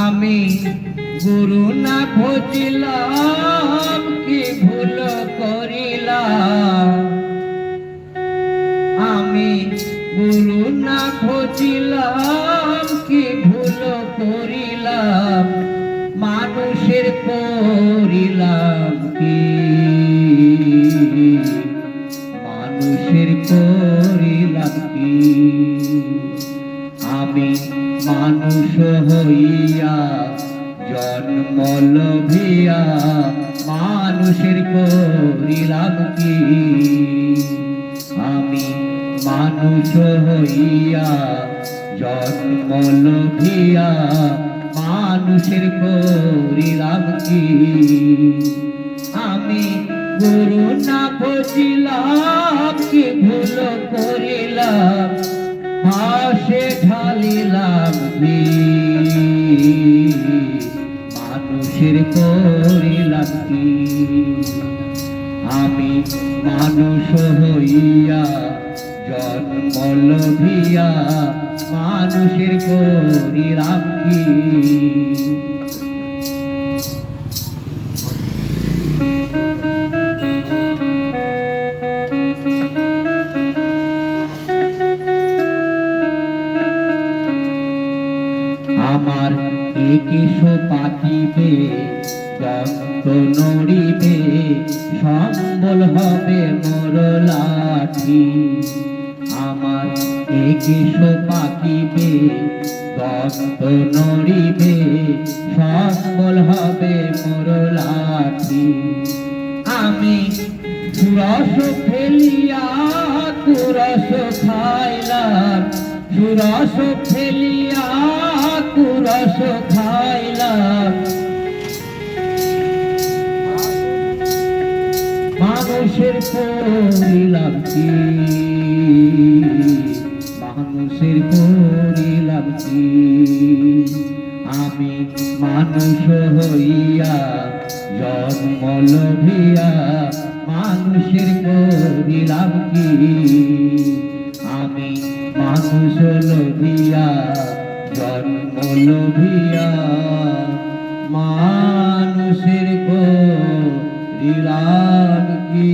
আমি গুরু না খোঁজিলাম কি ভুল করিলাম, আমি গুরু না খোঁজিলাম কি ভুল করিলাম, মানুষের করিলাম কি, মানুষের করিলাম কি। আমি মানুষ হইয়া জন্ম লভিয়া মানুষের করিলাম কি, আমি মানুষ হইয়া জন্ম লভিয়া মানুষের করিলাম কি। আমি গুরু না বুঝিলাম কি ভুল করিলাম, হাসে ঢালিলাম কি, মানুষের করিলাম কি। আমি মানুষ হইয়া জন্ম লভিয়া মানুষের করিলাম কি। আমার একিশ পাকিবে রক্ত নড়িবে, সম্বল হবে মোর লাঠি। আমার একিশ পাকিবে রক্ত নড়িবে, সম্বল হবে মোর লাঠি। আমি সুরস ফেলিয়া কুরস খাইলাম, সুরস ফেলিয়া কুরস খাইলাম, মানুষের করিলাম কি, মানুষের করিলাম কি। আমি মানুষ হইয়া জন্ম লভিয়া মানুষের করিলাম কি, আমি মানুষ লভিয়া জন্ম লভিয়া মানুষের করিলাম কি।